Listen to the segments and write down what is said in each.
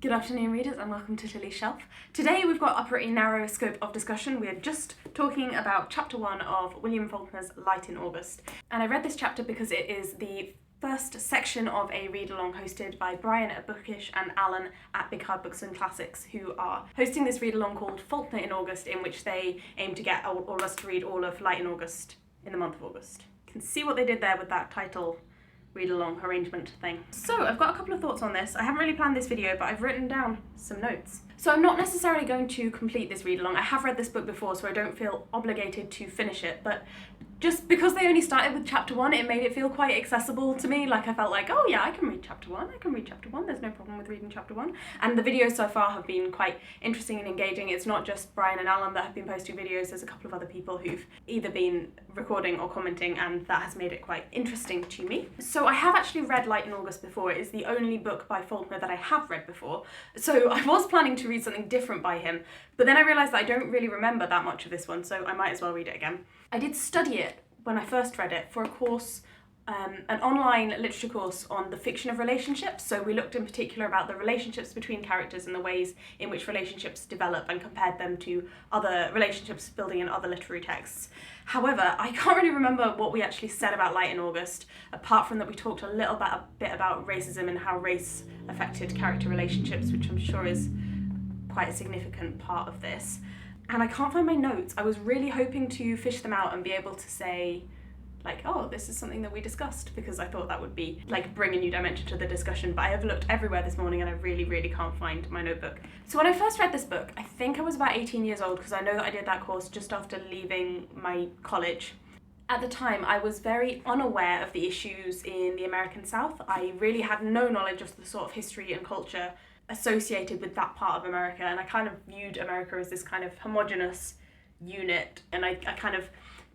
Good afternoon, readers, and welcome to Tilly's Shelf. Today we've got a pretty narrow scope of discussion. We're just talking about Chapter 1 of William Faulkner's Light in August. And I read this chapter because it is the first section of a read-along hosted by Brian at Bookish and Alan at Big Hard Books and Classics, who are hosting this read-along called Faulkner in August, in which they aim to get all of us to read all of Light in August in the month of August. You can see what they did there with that title read-along arrangement thing. So I've got a couple of thoughts on this. I haven't really planned this video, but I've written down some notes. So I'm not necessarily going to complete this read-along. I have read this book before, so I don't feel obligated to finish it, but just because they only started with Chapter 1, it made it feel quite accessible to me. Like, I felt like, oh yeah, I can read Chapter 1, there's no problem with reading Chapter 1. And the videos so far have been quite interesting and engaging. It's not just Brian and Alan that have been posting videos, there's a couple of other people who've either been recording or commenting, and that has made it quite interesting to me. So I have actually read Light in August before. It is the only book by Faulkner that I have read before. So I was planning to read something different by him, but then I realised that I don't really remember that much of this one, so I might as well read it again. I did study it when I first read it for a course, an online literature course on the fiction of relationships. So we looked in particular about the relationships between characters and the ways in which relationships develop, and compared them to other relationships building in other literary texts. However, I can't really remember what we actually said about Light in August, apart from that we talked a bit about racism and how race affected character relationships, which I'm sure is quite a significant part of this. And I can't find my notes. I was really hoping to fish them out and be able to say, like, oh, this is something that we discussed, because I thought that would be, like, bring a new dimension to the discussion, but I have looked everywhere this morning and I really, really can't find my notebook. So when I first read this book, I think I was about 18 years old, because I know that I did that course just after leaving my college. At the time, I was very unaware of the issues in the American South. I really had no knowledge of the sort of history and culture associated with that part of America, and I kind of viewed America as this kind of homogenous unit, and I kind of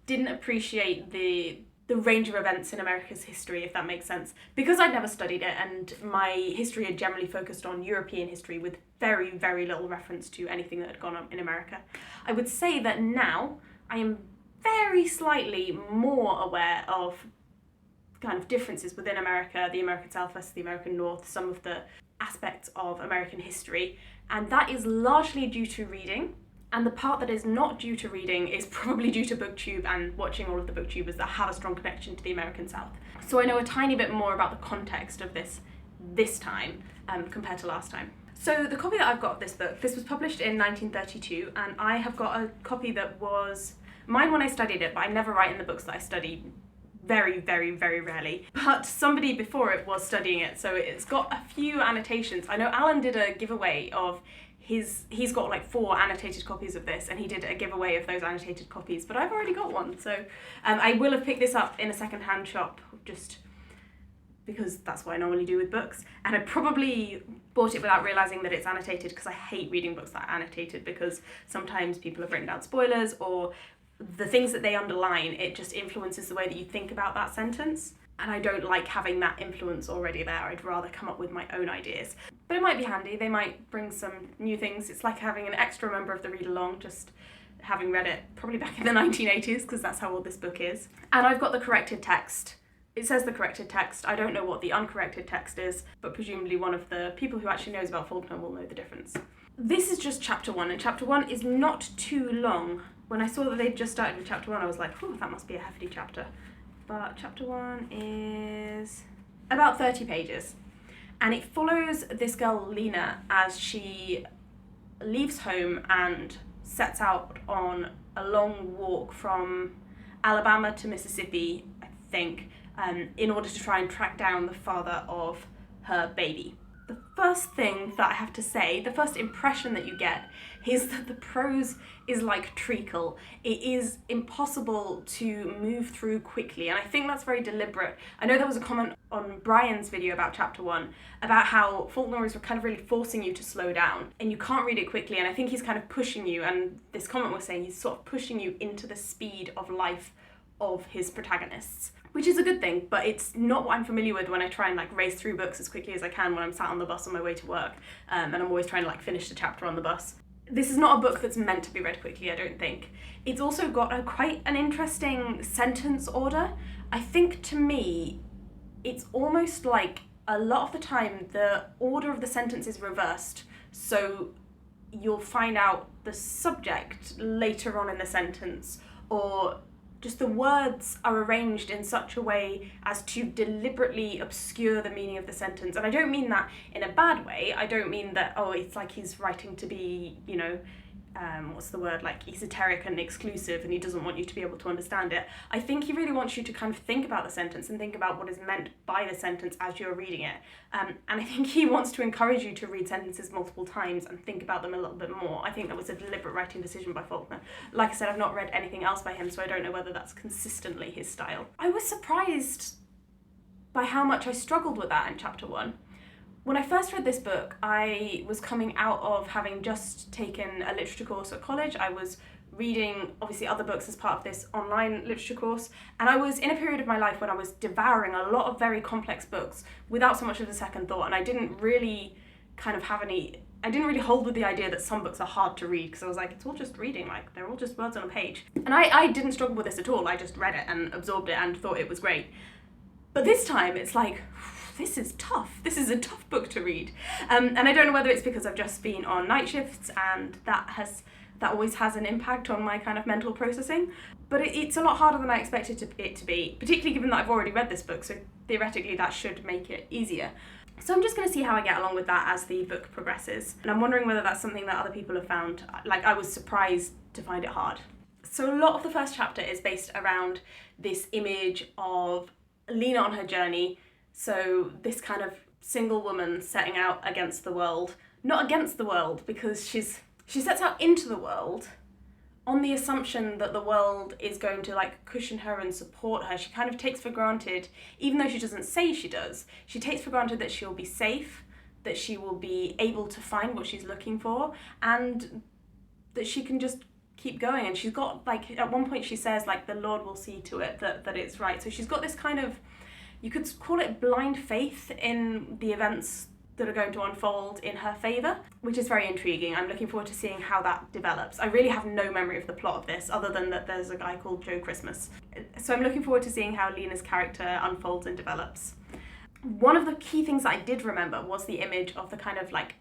didn't appreciate the range of events in America's history, if that makes sense, because I'd never studied it, and my history had generally focused on European history with very, very little reference to anything that had gone on in America. I would say that now I am very slightly more aware of kind of differences within America, the American South versus the American North, some of the aspects of American history, and that is largely due to reading. And the part that is not due to reading is probably due to BookTube and watching all of the BookTubers that have a strong connection to the American South. So I know a tiny bit more about the context of this time compared to last time. So the copy that I've got of this book, this was published in 1932, and I have got a copy that was mine when I studied it, but I never write in the books that I study. Very, very, very rarely. But somebody before it was studying it, so it's got a few annotations. I know Alan did a giveaway of he's got like 4 annotated copies of this, and he did a giveaway of those annotated copies, but I've already got one, so I will have picked this up in a second-hand shop, just because that's what I normally do with books, and I probably bought it without realising that it's annotated, because I hate reading books that are annotated, because sometimes people have written down spoilers, or the things that they underline, it just influences the way that you think about that sentence. And I don't like having that influence already there. I'd rather come up with my own ideas. But it might be handy, they might bring some new things. It's like having an extra member of the read-along, just having read it probably back in the 1980s, because that's how old this book is. And I've got the corrected text. It says the corrected text. I don't know what the uncorrected text is, but presumably one of the people who actually knows about Faulkner will know the difference. This is just Chapter 1, and Chapter 1 is not too long. When I saw that they'd just started with Chapter 1, I was like, oh, that must be a hefty chapter. But Chapter 1 is about 30 pages. And it follows this girl, Lena, as she leaves home and sets out on a long walk from Alabama to Mississippi, I think, in order to try and track down the father of her baby. The first thing that I have to say, the first impression that you get, is that the prose is like treacle. It is impossible to move through quickly, and I think that's very deliberate. I know there was a comment on Brian's video about Chapter 1 about how Faulkner is kind of really forcing you to slow down, and you can't read it quickly, and I think he's kind of pushing you, and this comment was saying he's sort of pushing you into the speed of life of his protagonists, which is a good thing, but it's not what I'm familiar with when I try and like race through books as quickly as I can when I'm sat on the bus on my way to work, and I'm always trying to like finish the chapter on the bus. This is not a book that's meant to be read quickly, I don't think. It's also got quite an interesting sentence order. I think to me, it's almost like a lot of the time the order of the sentence is reversed, so you'll find out the subject later on in the sentence, or just the words are arranged in such a way as to deliberately obscure the meaning of the sentence. And I don't mean that in a bad way. I don't mean that, oh, it's like he's writing to be, like esoteric and exclusive and he doesn't want you to be able to understand it. I think he really wants you to kind of think about the sentence and think about what is meant by the sentence as you're reading it. And I think he wants to encourage you to read sentences multiple times and think about them a little bit more. I think that was a deliberate writing decision by Faulkner. Like I said, I've not read anything else by him, so I don't know whether that's consistently his style. I was surprised by how much I struggled with that in chapter 1. When I first read this book, I was coming out of having just taken a literature course at college. I was reading, obviously, other books as part of this online literature course, and I was in a period of my life when I was devouring a lot of very complex books without so much of a second thought, and I didn't really hold with the idea that some books are hard to read, because I was like, it's all just reading, like, they're all just words on a page. And I didn't struggle with this at all. I just read it and absorbed it and thought it was great. But this time, it's like, this is tough. This is a tough book to read. And I don't know whether it's because I've just been on night shifts and that always has an impact on my kind of mental processing. But it's a lot harder than I expected it to be, particularly given that I've already read this book, so theoretically that should make it easier. So I'm just going to see how I get along with that as the book progresses. And I'm wondering whether that's something that other people have found. Like, I was surprised to find it hard. So a lot of the first chapter is based around this image of Lena on her journey. So this kind of single woman setting out against the world, not against the world, because she sets out into the world on the assumption that the world is going to like cushion her and support her. She kind of takes for granted, even though she doesn't say she does, she takes for granted that she'll be safe, that she will be able to find what she's looking for, and that she can just keep going. And she's got, like, at one point she says, like, the Lord will see to it that it's right. So she's got this kind of, you could call it blind faith in the events that are going to unfold in her favour, which is very intriguing. I'm looking forward to seeing how that develops. I really have no memory of the plot of this, other than that there's a guy called Joe Christmas. So I'm looking forward to seeing how Lena's character unfolds and develops. One of the key things that I did remember was the image of the kind of like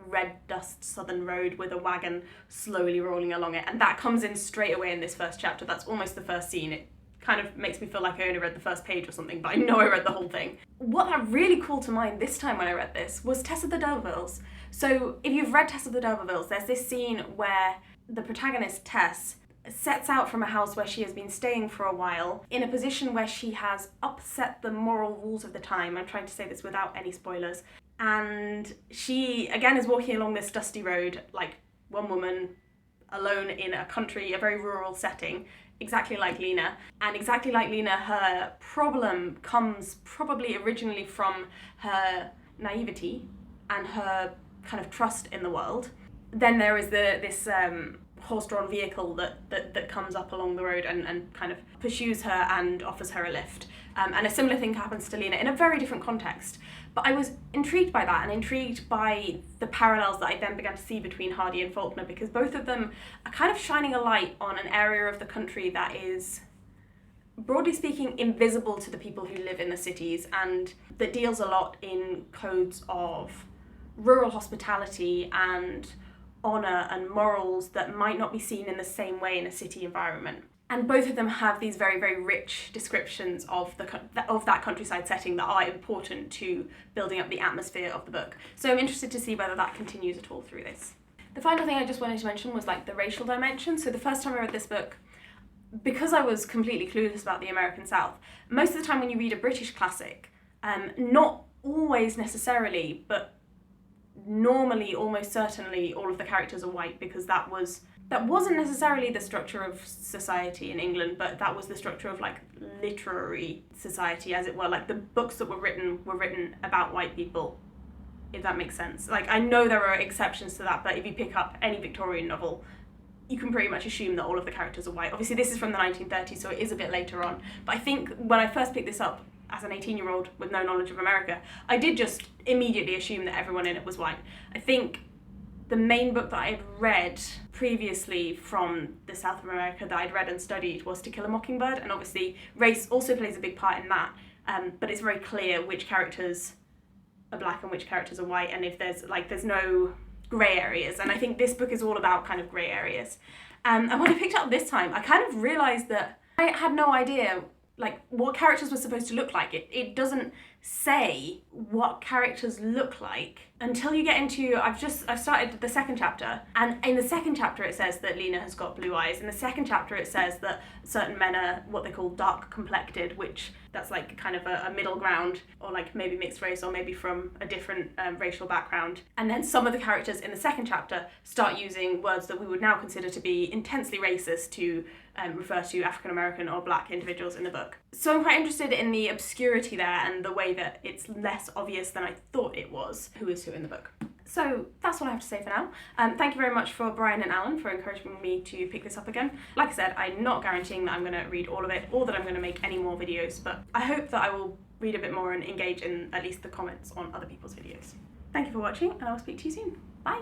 red dust southern road with a wagon slowly rolling along it, and that comes in straight away in this first chapter. That's almost the first scene. It kind of makes me feel like I only read the first page or something, but I know I read the whole thing. What that really called to mind this time when I read this was Tess of the D'Urbervilles. So if you've read Tess of the D'Urbervilles, there's this scene where the protagonist, Tess, sets out from a house where she has been staying for a while in a position where she has upset the moral rules of the time. I'm trying to say this without any spoilers. And she, again, is walking along this dusty road, like one woman, alone in a country, a very rural setting, exactly like Lena. And exactly like Lena, her problem comes probably originally from her naivety and her kind of trust in the world. Then there is this horse-drawn vehicle that comes up along the road and kind of pursues her and offers her a lift. And a similar thing happens to Lena in a very different context. But I was intrigued by that and intrigued by the parallels that I then began to see between Hardy and Faulkner, because both of them are kind of shining a light on an area of the country that is, broadly speaking, invisible to the people who live in the cities, and that deals a lot in codes of rural hospitality and honour and morals that might not be seen in the same way in a city environment. And both of them have these very, very rich descriptions of that countryside setting that are important to building up the atmosphere of the book. So I'm interested to see whether that continues at all through this. The final thing I just wanted to mention was like the racial dimension. So the first time I read this book, because I was completely clueless about the American South, most of the time when you read a British classic, not always necessarily, but normally, almost certainly, all of the characters are white, because that wasn't necessarily the structure of society in England, but that was the structure of like literary society, as it were. Like the books that were written about white people, if that makes sense. Like, I know there are exceptions to that, but if you pick up any Victorian novel, you can pretty much assume that all of the characters are white. Obviously this is from the 1930s, so it is a bit later on. But I think when I first picked this up as an 18-year-old with no knowledge of America, I did just immediately assume that everyone in it was white. I think the main book that I had read previously from the South of America that I'd read and studied was To Kill a Mockingbird, and obviously race also plays a big part in that, but it's very clear which characters are black and which characters are white, and if there's no grey areas. And I think this book is all about kind of grey areas. And when I picked it up this time, I kind of realised that I had no idea like what characters were supposed to look like. It doesn't say what characters look like until you get into, I've started the second chapter, and in the second chapter it says that Lena has got blue eyes. In the second chapter it says that certain men are what they call dark complected, which that's like kind of a middle ground, or like maybe mixed race, or maybe from a different racial background. And then some of the characters in the second chapter start using words that we would now consider to be intensely racist to refer to African American or black individuals in the book. So I'm quite interested in the obscurity there and the way that it's less obvious than I thought it was who is who in the book. So that's what I have to say for now. Thank you very much for Brian and Alan for encouraging me to pick this up again. Like I said, I'm not guaranteeing that I'm going to read all of it or that I'm going to make any more videos, but I hope that I will read a bit more and engage in at least the comments on other people's videos. Thank you for watching, and I will speak to you soon. Bye!